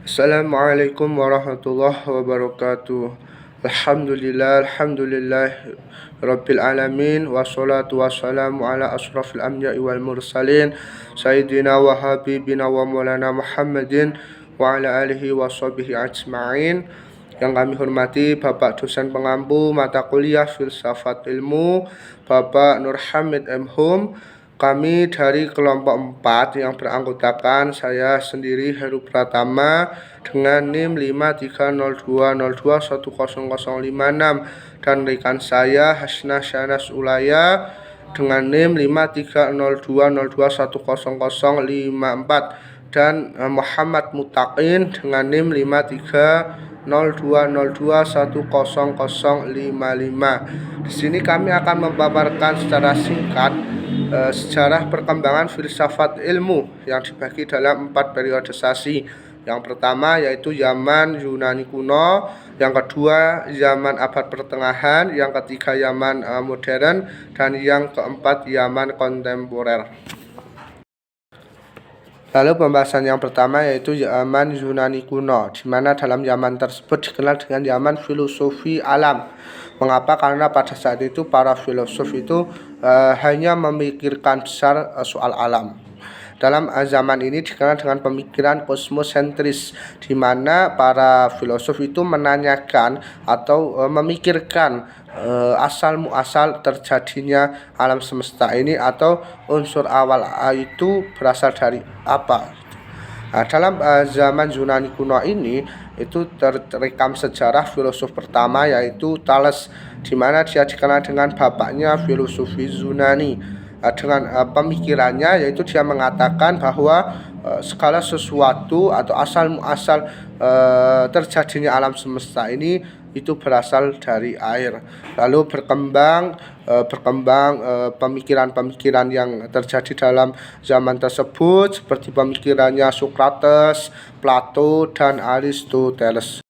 Assalamualaikum warahmatullahi wabarakatuh. Alhamdulillah Rabbil alamin. Wassalatu wassalamu ala asrafil anbiya'i wal mursalin Sayyidina wa habibina wa maulana Muhammadin wa ala alihi wa sahbihi ajma'in. Yang kami hormati Bapak dosen pengampu mata kuliah Filsafat Ilmu, Bapak Nur Hamid M. Hum. Kami dari kelompok 4 yang beranggotakan saya sendiri Heru Pratama dengan NIM 53020210056 dan rekan saya Hasna Syanas Ulaya dengan NIM 53020210054 dan Muhammad Mutaqin dengan NIM 53020210055. Di sini kami akan memaparkan secara singkat sejarah perkembangan filsafat ilmu yang dibagi dalam 4 periodisasi. Yang pertama yaitu zaman Yunani kuno, yang kedua zaman abad pertengahan, yang ketiga zaman modern, dan yang keempat zaman kontemporer. Lalu pembahasan yang pertama yaitu zaman Yunani kuno, di mana dalam zaman tersebut dikenal dengan zaman filosofi alam. Mengapa? Karena pada saat itu para filosof itu hanya memikirkan besar soal alam. Dalam zaman ini dikenal dengan pemikiran kosmosentris, di mana para filosof itu menanyakan atau memikirkan asal muasal terjadinya alam semesta ini, atau unsur awal itu berasal dari apa. Nah, dalam zaman Yunani kuno ini itu terekam sejarah filosof pertama yaitu Thales, di mana dia dikenal dengan bapaknya filosofi Yunani. Dengan pemikirannya yaitu dia mengatakan bahwa segala sesuatu atau asal muasal terjadinya alam semesta ini itu berasal dari air. Lalu berkembang pemikiran-pemikiran yang terjadi dalam zaman tersebut seperti pemikirannya Socrates, Plato, dan Aristoteles.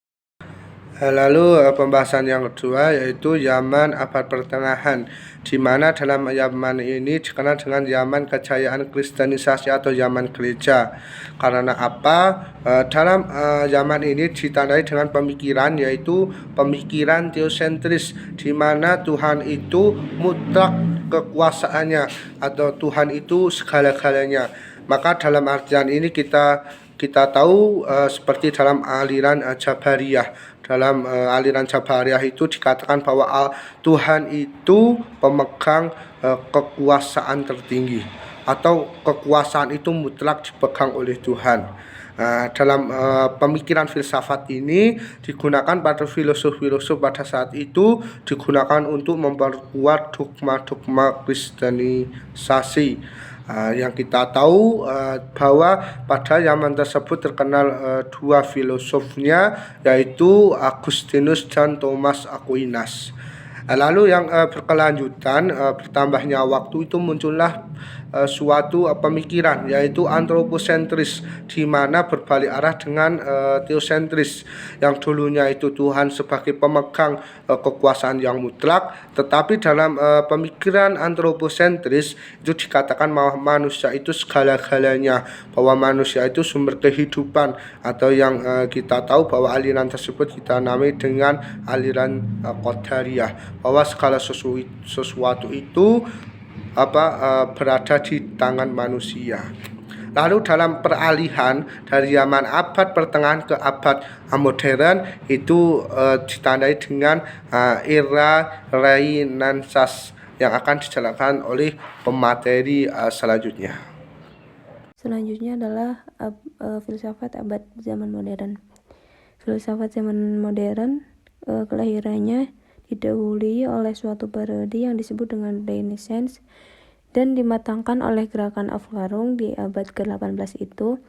Lalu pembahasan yang kedua yaitu zaman abad pertengahan, di mana dalam zaman ini dikenal dengan zaman kejayaan kristenisasi atau zaman gereja. Karena apa? Dalam zaman ini ditandai dengan pemikiran yaitu pemikiran teosentris, di mana Tuhan itu mutlak kekuasaannya atau Tuhan itu segala-galanya. Maka dalam artian ini kita tahu seperti dalam aliran Jabariyah. Dalam aliran Jabariyah itu dikatakan bahwa Tuhan itu pemegang kekuasaan tertinggi, atau kekuasaan itu mutlak dipegang oleh Tuhan. Dalam pemikiran filsafat ini digunakan pada filosof-filosof pada saat itu, digunakan untuk memperkuat dogma-dogma kristenisasi. Yang kita tahu bahwa pada zaman tersebut terkenal dua filosofnya yaitu Agustinus dan Thomas Aquinas. Lalu yang berkelanjutan, bertambahnya waktu itu muncullah suatu pemikiran yaitu antroposentris, di mana berbalik arah dengan teosentris, yang dulunya itu Tuhan sebagai pemegang kekuasaan yang mutlak, tetapi dalam pemikiran antroposentris itu dikatakan bahwa manusia itu segala-galanya, bahwa manusia itu sumber kehidupan, atau yang kita tahu bahwa aliran tersebut kita namai dengan aliran Qadariyah, bahwa segala sesuatu itu berada di tangan manusia. Lalu dalam peralihan dari zaman abad pertengahan ke abad modern itu ditandai dengan era Renaissance yang akan dijelaskan oleh pemateri selanjutnya. Selanjutnya adalah filsafat abad zaman modern. Filsafat zaman modern kelahirannya didahului oleh suatu periode yang disebut dengan Renaissance dan dimatangkan oleh gerakan Aflarung di abad ke-18 itu.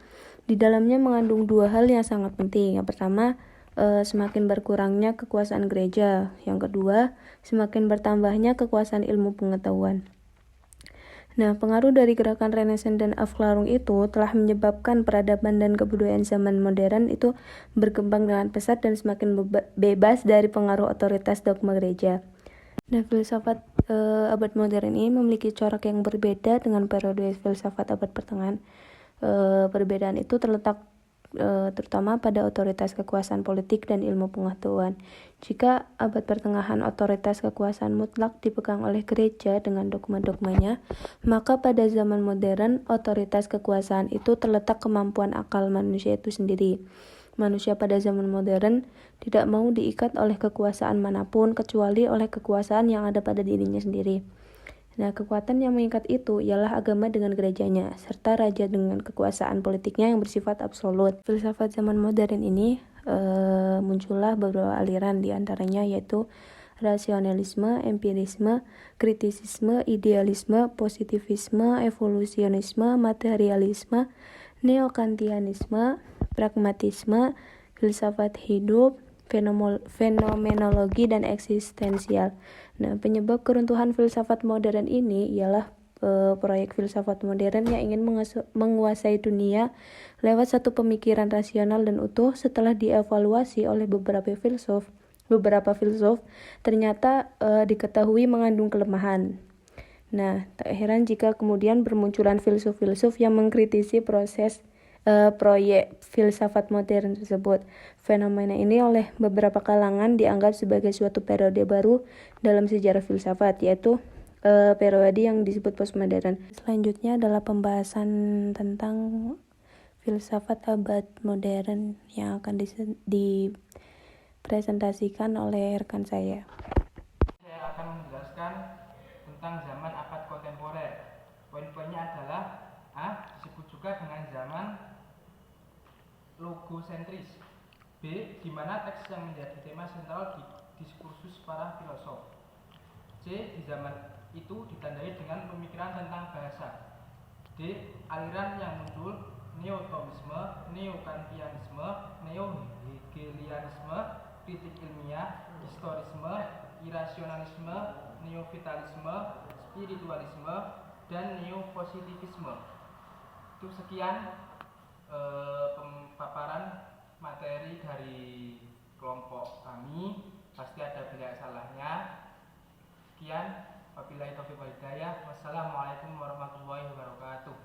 Di dalamnya mengandung dua hal yang sangat penting. Yang pertama, semakin berkurangnya kekuasaan gereja. Yang kedua, semakin bertambahnya kekuasaan ilmu pengetahuan. Nah, pengaruh dari gerakan Renaissance dan Aflarung itu telah menyebabkan peradaban dan kebudayaan zaman modern itu berkembang dengan pesat dan semakin bebas dari pengaruh otoritas dogma gereja. Nah, filsafat abad modern ini memiliki corak yang berbeda dengan periode filsafat abad pertengahan. Perbedaan itu terletak terutama pada otoritas kekuasaan politik dan ilmu pengetahuan. Jika abad pertengahan otoritas kekuasaan mutlak dipegang oleh gereja dengan dogma-dogmanya, maka pada zaman modern otoritas kekuasaan itu terletak kemampuan akal manusia itu sendiri. Manusia pada zaman modern tidak mau diikat oleh kekuasaan manapun kecuali oleh kekuasaan yang ada pada dirinya sendiri. Nah, kekuatan yang mengikat itu ialah agama dengan gerejanya, serta raja dengan kekuasaan politiknya yang bersifat absolut. Filsafat zaman modern ini muncullah beberapa aliran, diantaranya yaitu rasionalisme, empirisme, kritisisme, idealisme, positivisme, evolusionisme, materialisme, neokantianisme, pragmatisme, filsafat hidup, fenomenologi, dan eksistensial. Nah, penyebab keruntuhan filsafat modern ini ialah proyek filsafat modern yang ingin menguasai dunia lewat satu pemikiran rasional dan utuh. Setelah dievaluasi oleh beberapa filsuf ternyata diketahui mengandung kelemahan. Nah, tak heran jika kemudian bermunculan filsuf-filsuf yang mengkritisi proyek filsafat modern tersebut. Fenomena ini oleh beberapa kalangan dianggap sebagai suatu periode baru dalam sejarah filsafat, yaitu periode yang disebut postmodern. Selanjutnya adalah pembahasan tentang filsafat abad modern yang akan dipresentasikan oleh rekan saya. Saya akan menjelaskan tentang zaman abad kontemporer. Poin-poinnya adalah disebut juga dengan zaman logosentris. B. Di mana teks yang menjadi tema sentral di diskursus para filosof. C. Di zaman itu ditandai dengan pemikiran tentang bahasa. D. Aliran yang muncul: neo-thomisme, neo-kantianisme, neo-hegelianisme, kritik ilmiah, historisme, irasionalisme, neo-vitalisme, spiritualisme, dan neo-positivisme. Itu sekian paparan materi dari kelompok kami. Pasti ada banyak salahnya. Sekian, wabillahi taufiq wal hidayah. Wassalamualaikum warahmatullahi wabarakatuh.